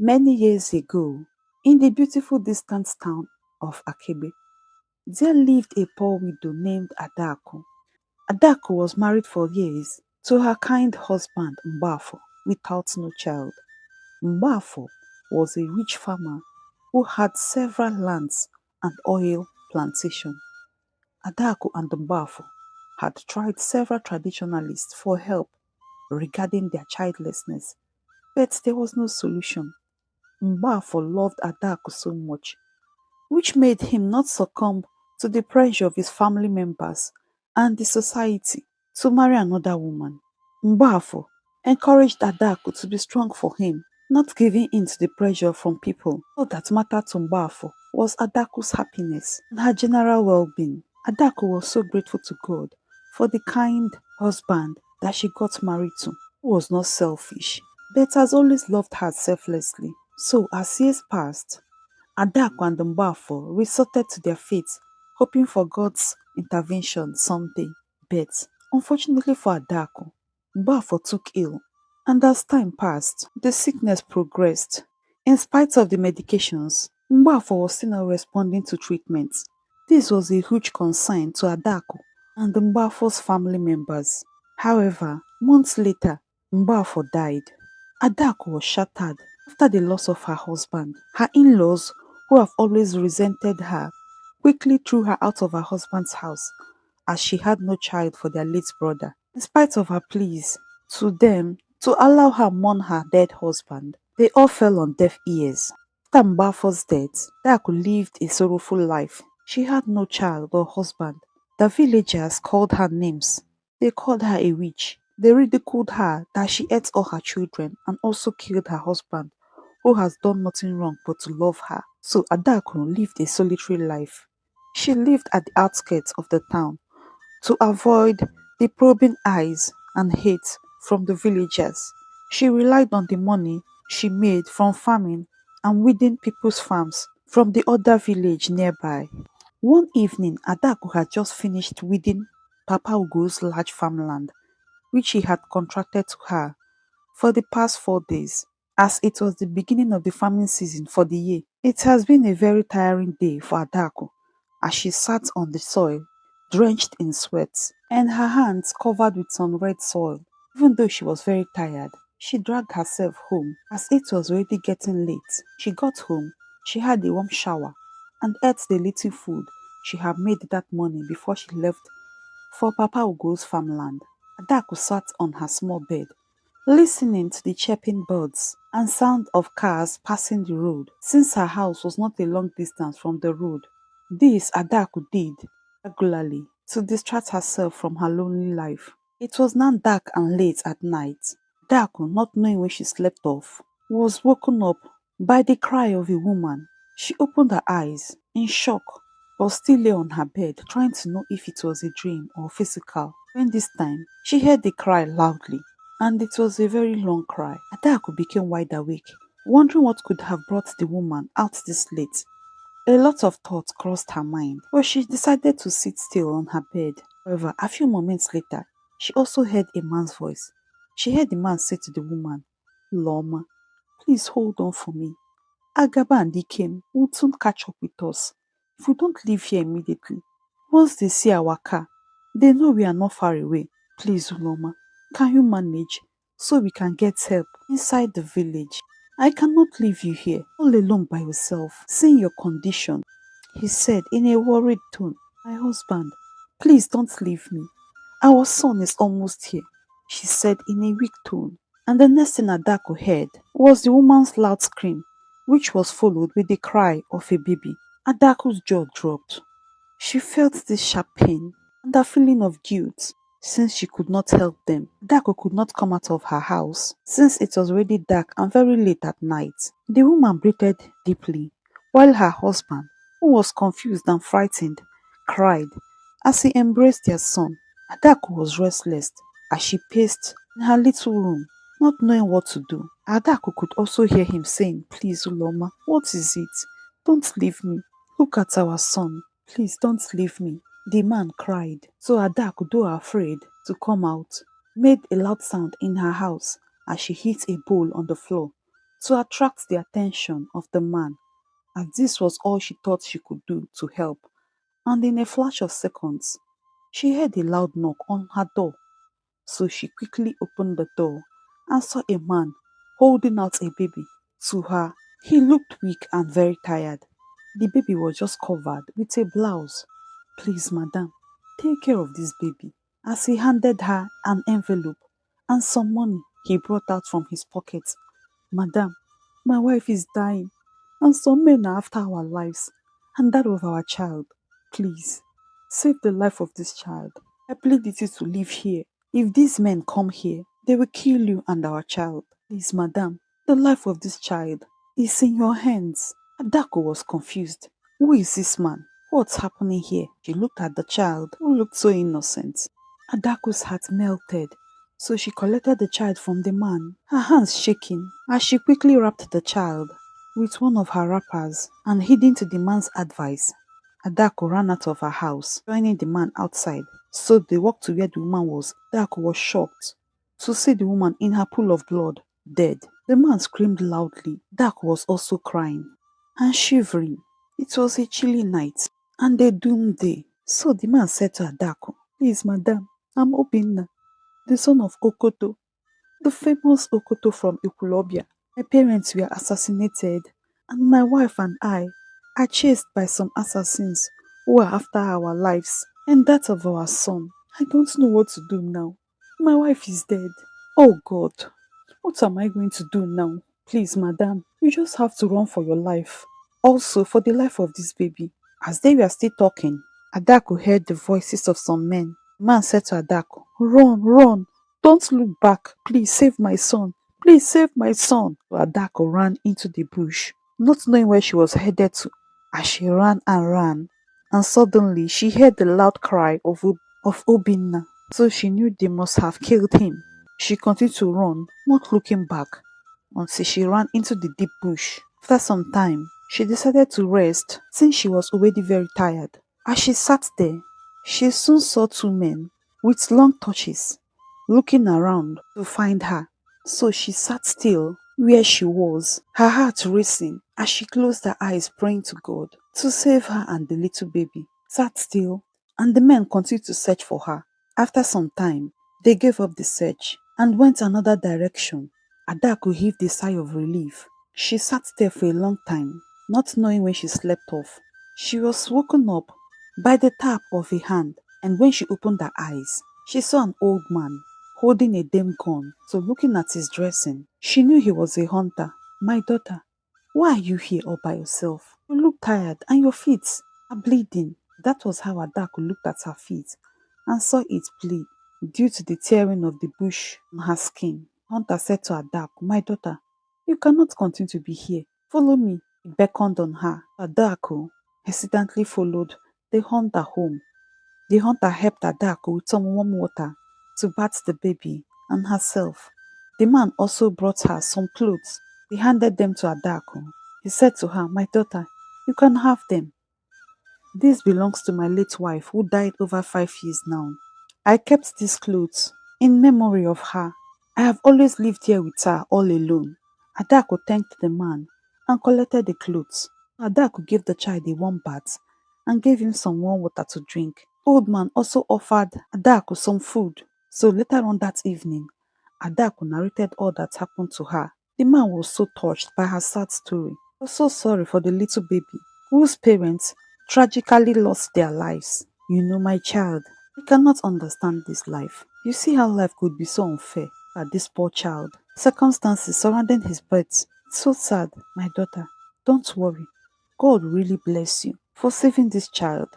Many years ago, in the beautiful distant town of Akebe, there lived a poor widow named Adaku. Adaku was married for years to her kind husband Mbafo without no child. Mbafo was a rich farmer who had several lands and oil plantations. Adaku and Mbafo had tried several traditionalists for help regarding their childlessness, but there was no solution. Mbafo loved Adaku so much, which made him not succumb to the pressure of his family members and the society to marry another woman. Mbafo encouraged Adaku to be strong for him, not giving in to the pressure from people. All that mattered to Mbafo was Adaku's happiness and her general well-being. Adaku was so grateful to God for the kind husband that she got married to, who was not selfish, but has always loved her selflessly. So as years passed, Adaku and Mbafo resorted to their faith, hoping for God's intervention someday. But unfortunately for Adaku, Mbafo took ill, and as time passed, the sickness progressed. In spite of the medications, Mbafo was still not responding to treatment. This was a huge concern to Adaku and Mbafo's family members. However, months later, Mbafo died. Adaku was shattered after the loss of her husband. Her in-laws, who have always resented her, quickly threw her out of her husband's house as she had no child for their late brother. In spite of her pleas to them to allow her mourn her dead husband, they all fell on deaf ears. After Mbafo's death, Adaku lived a sorrowful life. She had no child or husband. The villagers called her names. They called her a witch. They ridiculed her that she ate all her children and also killed her husband, who has done nothing wrong but to love her. So Adaku lived a solitary life. She lived at the outskirts of the town to avoid the probing eyes and hate from the villagers. She relied on the money she made from farming and weeding people's farms from the other village nearby. One evening, Adaku had just finished weeding Papa Ugo's large farmland, which he had contracted to her for the past 4 days, as it was the beginning of the farming season for the year. It has been a very tiring day for Adaku as she sat on the soil, drenched in sweat, and her hands covered with some red soil. Even though she was very tired, she dragged herself home as it was already getting late. She got home, she had a warm shower, and ate the little food she had made that morning before she left for Papa Ugo's farmland. Adaku sat on her small bed, listening to the chirping birds and sound of cars passing the road, since her house was not a long distance from the road. This Adaku did regularly to distract herself from her lonely life. It was now dark and late at night. Adaku, not knowing when she slept off, was woken up by the cry of a woman. She opened her eyes in shock, but still lay on her bed trying to know if it was a dream or physical. When this time, she heard the cry loudly, and it was a very long cry. Adaku became wide awake, wondering what could have brought the woman out this late. A lot of thoughts crossed her mind, but she decided to sit still on her bed. However, a few moments later, she also heard a man's voice. She heard the man say to the woman, "Loma, please hold on for me. Agaba and Ikem will soon catch up with us if we don't leave here immediately. Once they see our car, they know we are not far away. Please, Uloma, can you manage so we can get help inside the village? I cannot leave you here all alone by yourself, seeing your condition," he said in a worried tone. "My husband, please don't leave me. Our son is almost here," she said in a weak tone. And the next thing Adaku heard was the woman's loud scream, which was followed with the cry of a baby. Adaku's jaw dropped. She felt this sharp pain and a feeling of guilt since she could not help them. Adaku could not come out of her house since it was already dark and very late at night. The woman breathed deeply while her husband, who was confused and frightened, cried as he embraced their son. Adaku was restless as she paced in her little room, not knowing what to do. Adaku could also hear him saying, "Please, Uloma, what is it? Don't leave me. Look at our son. Please don't leave me." The man cried. So Adaku, though afraid to come out, made a loud sound in her house as she hit a bowl on the floor to attract the attention of the man, as this was all she thought she could do to help. And in a flash of seconds, she heard a loud knock on her door. So she quickly opened the door and saw a man holding out a baby to her. He looked weak and very tired. The baby was just covered with a blouse. Please, madam, take care of this baby. As he handed her an envelope and some money he brought out from his pocket. Madam, my wife is dying, and some men are after our lives and that of our child. Please, save the life of this child. I plead with you to leave here. If these men come here, they will kill you and our child. Please, madam, the life of this child is in your hands. Adaku was confused. Who is this man? What's happening here? She looked at the child, who looked so innocent. Adaku's heart melted, so she collected the child from the man, her hands shaking, as she quickly wrapped the child with one of her wrappers and heeding to the man's advice. Adaku ran out of her house, joining the man outside. So they walked to where the woman was. Adaku was shocked to see the woman in her pool of blood, dead. The man screamed loudly. Adaku was also crying and shivering. It was a chilly night and a doomsday. So the man said to Adaku, "Please, madam, I'm Obinna, the son of Okoto, the famous Okoto from Ekulobia. My parents were assassinated, and my wife and I are chased by some assassins who are after our lives and that of our son. I don't know what to do now. My wife is dead. Oh God, what am I going to do now? Please, madam, you just have to run for your life. Also, for the life of this baby." As they were still talking, Adaku heard the voices of some men. The man said to Adaku, "Run, run! Don't look back! Please save my son! Please save my son!" So Adaku ran into the bush, not knowing where she was headed to. As she ran, and suddenly she heard the loud cry of Obinna, so she knew they must have killed him. She continued to run, not looking back, until she ran into the deep bush. After some time, she decided to rest since she was already very tired. As she sat there, she soon saw two men with long torches looking around to find her. So she sat still where she was, her heart racing as she closed her eyes, praying to God to save her and the little baby. Sat still, and the men continued to search for her. After some time, they gave up the search and went another direction. Adaku heaved a sigh of relief. She sat there for a long time, not knowing when she slept off. She was woken up by the tap of a hand, and when she opened her eyes, she saw an old man holding a dame gun. So looking at his dressing, she knew he was a hunter. "My daughter, why are you here all by yourself? You look tired and your feet are bleeding." That was how Adaku looked at her feet and saw it bleed due to the tearing of the bush on her skin. Hunter said to Adaku, "My daughter, you cannot continue to be here. Follow me." He beckoned on her. Adaku hesitantly followed the hunter home. The hunter helped Adaku with some warm water to bath the baby and herself. The man also brought her some clothes. He handed them to Adaku. He said to her, "My daughter, you can have them. This belongs to my late wife who died over 5 years now. I kept these clothes in memory of her. I have always lived here with her all alone." Adaku thanked the man and collected the clothes. Adaku gave the child a warm bath and gave him some warm water to drink. Old man also offered Adaku some food. So later on that evening, Adaku narrated all that happened to her. The man was so touched by her sad story. He was so sorry for the little baby whose parents tragically lost their lives. "You know, my child, I cannot understand this life. You see how life could be so unfair at this poor child. Circumstances surrounding his birth. It's so sad, my daughter. Don't worry. God will really bless you for saving this child.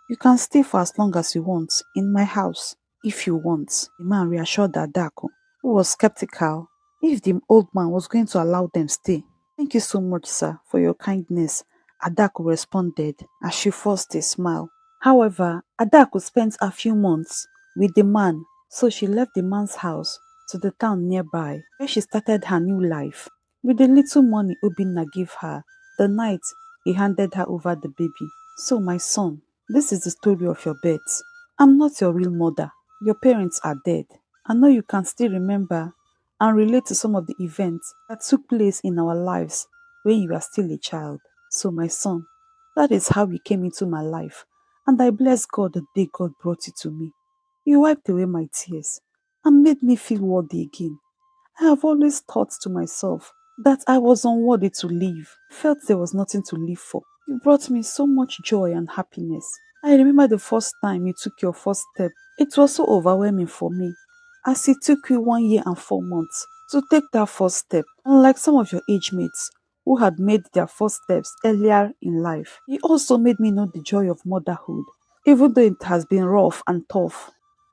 You can stay for as long as you want in my house if you want." The man reassured Adaku, who was skeptical if the old man was going to allow them stay. "Thank you so much, sir, for your kindness," Adaku responded as she forced a smile. However, Adaku spent a few months with the man, so she left the man's house to the town nearby, where she started her new life with the little money Obinna gave her the night he handed her over the baby. "So, my son, this is the story of your birth. I'm not your real mother. Your parents are dead. I know you can still remember and relate to some of the events that took place in our lives when you are still a child. So, my son, that is how you came into my life, and I bless God the day God brought you to me. You wiped away my tears and made me feel worthy again. I have always thought to myself that I was unworthy to live, felt there was nothing to live for. You brought me so much joy and happiness. I remember the first time you took your first step. It was so overwhelming for me, as it took you 1 year and 4 months to take that first step. Unlike some of your age mates who had made their first steps earlier in life, it also made me know the joy of motherhood. Even though it has been rough and tough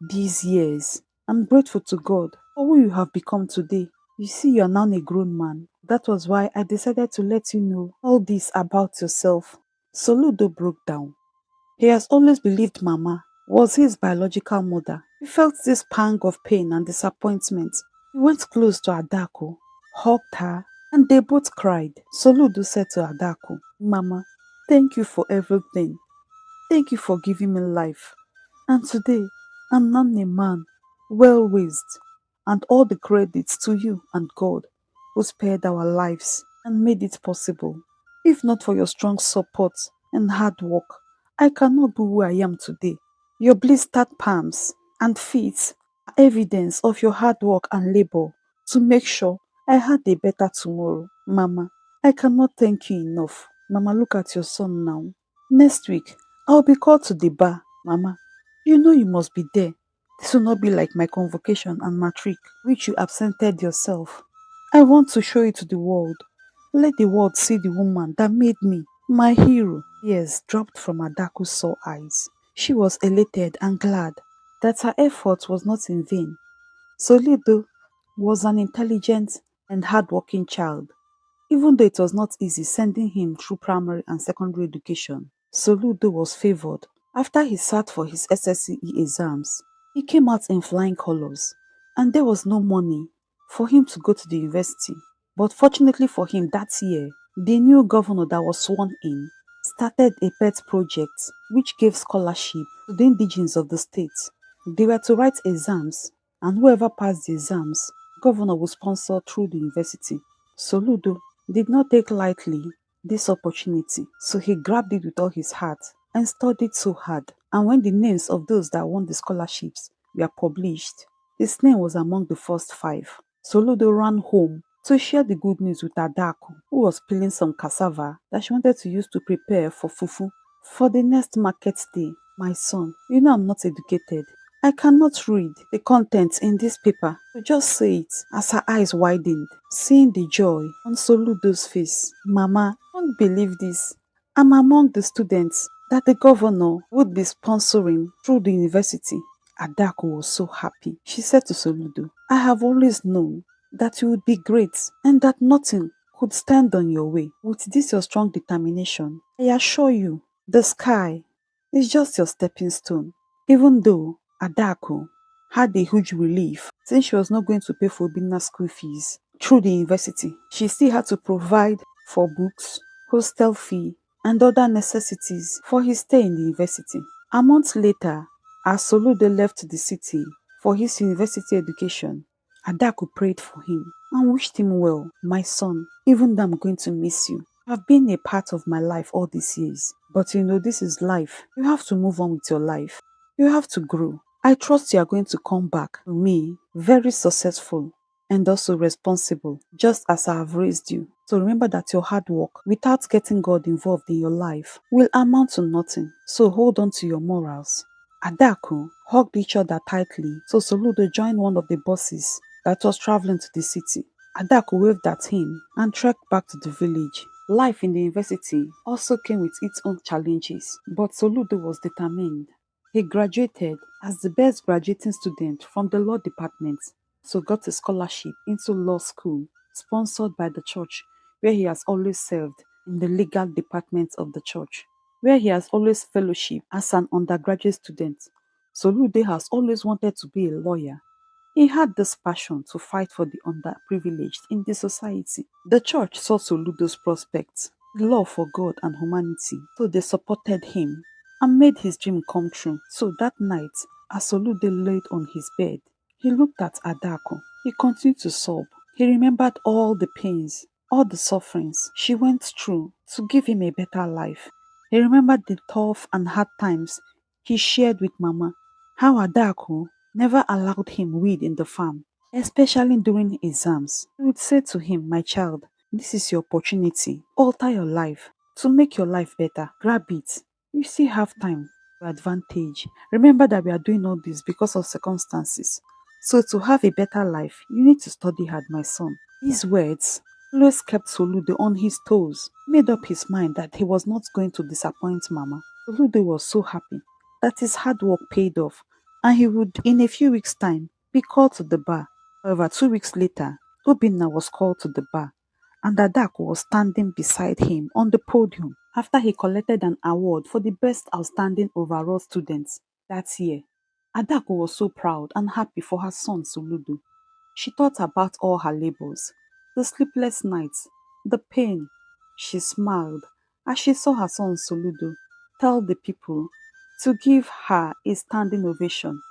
these years, I'm grateful to God for who you have become today. You see, you're now a grown man. That was why I decided to let you know all this about yourself. Soludo broke down. He has always believed Mama was his biological mother. He felt this pang of pain and disappointment. He went close to Adaku, hugged her, and they both cried. Soludo said to Adaku, Mama, thank you for everything. Thank you for giving me life. And today, I'm now a man, well raised, and all the credits to you and God, who spared our lives and made it possible. If not for your strong support and hard work, I cannot be who I am today. Your blistered palms and feet are evidence of your hard work and labor to make sure I had a better tomorrow. Mama, I cannot thank you enough. Mama, look at your son now. Next week, I'll be called to the bar. Mama, you know you must be there. This will not be like my convocation and matric, which you absented yourself. I want to show it to the world. Let the world see the woman that made me my hero. Tears dropped from Adaku's sore eyes. She was elated and glad that her effort was not in vain. Soludo was an intelligent and hardworking child. Even though it was not easy sending him through primary and secondary education, Soludo was favored. After he sat for his SSCE exams, he came out in flying colors, and there was no money for him to go to the university. But fortunately for him that year, the new governor that was sworn in started a pet project which gave scholarship to the indigenes of the state. They were to write exams, and whoever passed the exams, governor would sponsor through the university. Soludo did not take lightly this opportunity, so he grabbed it with all his heart and studied so hard. And when the names of those that won the scholarships were published, his name was among the first 5. Soludo ran home to share the good news with Adaku, who was peeling some cassava that she wanted to use to prepare for fufu for the next market day. My son, you know I'm not educated. I cannot read the contents in this paper. To just say it as her eyes widened, seeing the joy on Soludo's face. Mama, don't believe this. I'm among the students that the governor would be sponsoring through the university. Adaku was so happy. She said to Soludo, I have always known that you would be great and that nothing could stand on your way. With this your strong determination, I assure you, the sky is just your stepping stone. Even though Adaku had a huge relief since she was not going to pay for Obinna's school fees through the university, she still had to provide for books, hostel fee, and other necessities for his stay in the university. A month later, as Soludo left the city for his university education, Adaku prayed for him and wished him well. My son, even though I'm going to miss you, you have been a part of my life all these years. But you know, this is life. You have to move on with your life. You have to grow. I trust you are going to come back to me very successful and also responsible, just as I have raised you. So remember that your hard work, without getting God involved in your life, will amount to nothing. So hold on to your morals. Adaku hugged each other tightly, so Soludo joined one of the buses that was traveling to the city. Adaku waved at him and trekked back to the village. Life in the university also came with its own challenges, but Soludo was determined. He graduated as the best graduating student from the law department, so got a scholarship into law school sponsored by the church, where he has always served in the legal department of the church, where he has always fellowship as an undergraduate student. Soludo has always wanted to be a lawyer. He had this passion to fight for the underprivileged in the society. The church saw Soludo's prospects, love for God and humanity, so they supported him and made his dream come true. So that night, as Soludo laid on his bed, he looked at Adaku. He continued to sob. He remembered all the pains, all the sufferings she went through to give him a better life. He remembered the tough and hard times he shared with Mama, how Adaku never allowed him weed in the farm, especially during exams. He would say to him, "My child, this is your opportunity. Alter your life. To make your life better, grab it. You still have time. Your advantage. Remember that we are doing all this because of circumstances. So to have a better life, you need to study hard, my son." These words always kept Soludo on his toes, made up his mind that he was not going to disappoint Mama. Soludo was so happy that his hard work paid off, and he would, in a few weeks' time, be called to the bar. However, 2 weeks later, Obinna was called to the bar, and Adaku was standing beside him on the podium after he collected an award for the best outstanding overall student that year. Adaku was so proud and happy for her son Soludo. She thought about all her labors, the sleepless nights, the pain. She smiled as she saw her son Soludo tell the people to give her a standing ovation.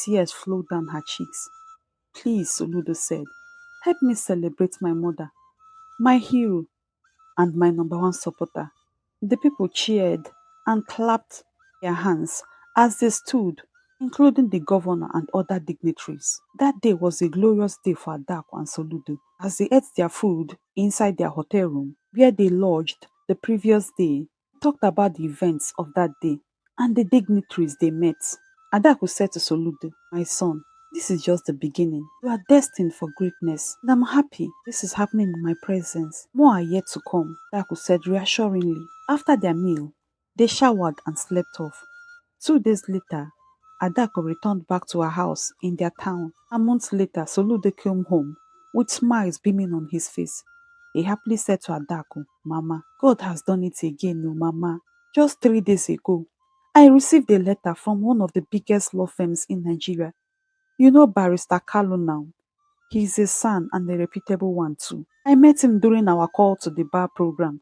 Tears flowed down her cheeks. "Please," Soludo said, "help me celebrate my mother, my hero, and my number one supporter." The people cheered and clapped their hands as they stood, including the governor and other dignitaries. That day was a glorious day for Adaku and Soludo as they ate their food inside their hotel room where they lodged the previous day. They talked about the events of that day and the dignitaries they met. Adaku said to Soludo, "My son, this is just the beginning. You are destined for greatness, and I'm happy this is happening in my presence. More are yet to come," Adaku said reassuringly. After their meal, they showered and slept off. 2 days later, Adaku returned back to her house in their town. A month later, Soludo came home with smiles beaming on his face. He happily said to Adaku, "Mama, God has done it again, no Mama. Just 3 days ago, I received a letter from one of the biggest law firms in Nigeria. You know Barrister Kalu now. He's a son and a reputable one too. I met him during our call to the bar program.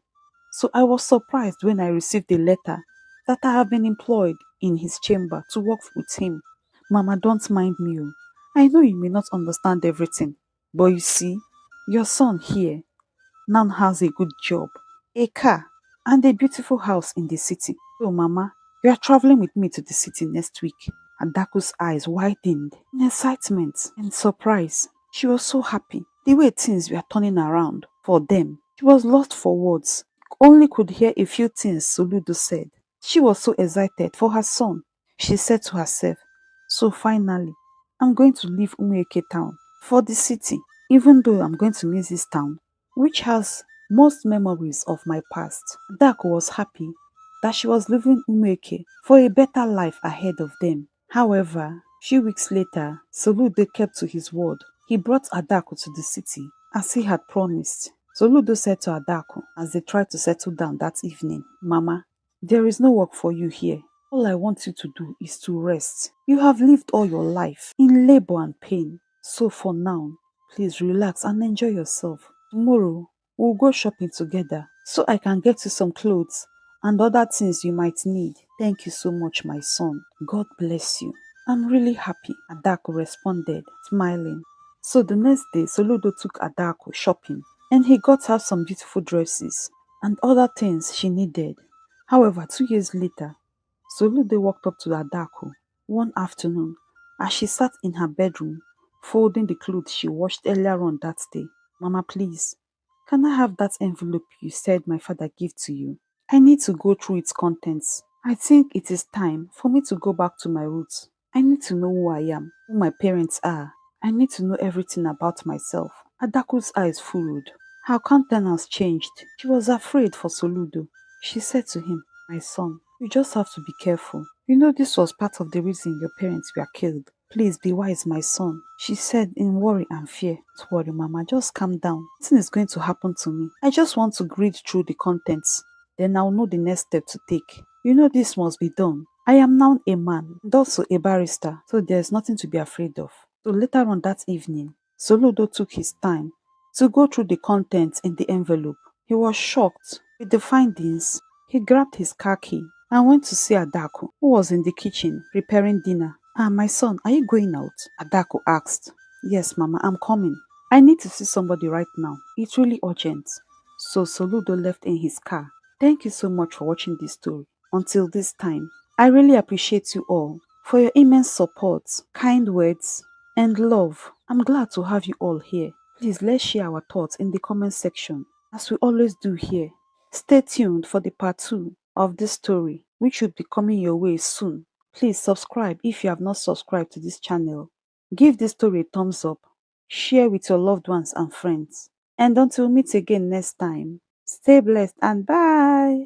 So I was surprised when I received a letter that I have been employed in his chamber to work with him. Mama, don't mind me. Oh. I know you may not understand everything, but you see, your son here now has a good job, a car, and a beautiful house in the city. So, Mama, you are traveling with me to the city next week." Adaku's eyes widened in excitement and surprise. She was so happy. The way things were turning around for them. She was lost for words. Only could hear a few things Soludo said. She was so excited for her son. She said to herself, "So finally, I'm going to leave Umueke town for the city, even though I'm going to miss this town, which has most memories of my past." Adaku was happy that she was leaving Umueke for a better life ahead of them. However, few weeks later, Soludo kept to his word. He brought Adaku to the city as he had promised. Soludo said to Adaku as they tried to settle down that evening, "Mama, there is no work for you here. All I want you to do is to rest. You have lived all your life in labor and pain. So for now, please relax and enjoy yourself. Tomorrow, we'll go shopping together so I can get you some clothes and other things you might need. Thank you so much, my son. God bless you." "I'm really happy," Adaku responded, smiling. So the next day, Soludo took Adaku shopping and he got her some beautiful dresses and other things she needed. However, 2 years later, Soludo walked up to Adaku one afternoon as she sat in her bedroom folding the clothes she washed earlier on that day. "Mama, please, can I have that envelope you said my father gave to you? I need to go through its contents. I think it is time for me to go back to my roots. I need to know who I am, who my parents are. I need to know everything about myself." Adaku's eyes furrowed. Her countenance changed. She was afraid for Soludo. She said to him, "My son, you just have to be careful. You know this was part of the reason your parents were killed. Please be wise, my son," she said in worry and fear. "Don't worry, Mama, just calm down. Nothing is going to happen to me. I just want to read through the contents. Then I'll know the next step to take. You know this must be done. I am now a man and also a barrister, so there's nothing to be afraid of." So later on that evening, Soludo took his time to go through the contents in the envelope. He was shocked with the findings. He grabbed his car key and went to see Adaku, who was in the kitchen preparing dinner. "Ah, my son, are you going out?" Adaku asked. Yes, Mama, I'm coming. I need to see somebody right now. It's really urgent. So Soludo left in his car. Thank you so much for watching this story. Until this time, I really appreciate you all for your immense support, kind words, and love. I'm glad to have you all here. Please let's share our thoughts in the comment section, as we always do here. Stay tuned for the part 2 of this story, which should be coming your way soon. Please subscribe if you have not subscribed to this channel. Give this story a thumbs up, share with your loved ones and friends. And until we meet again next time, stay blessed and bye.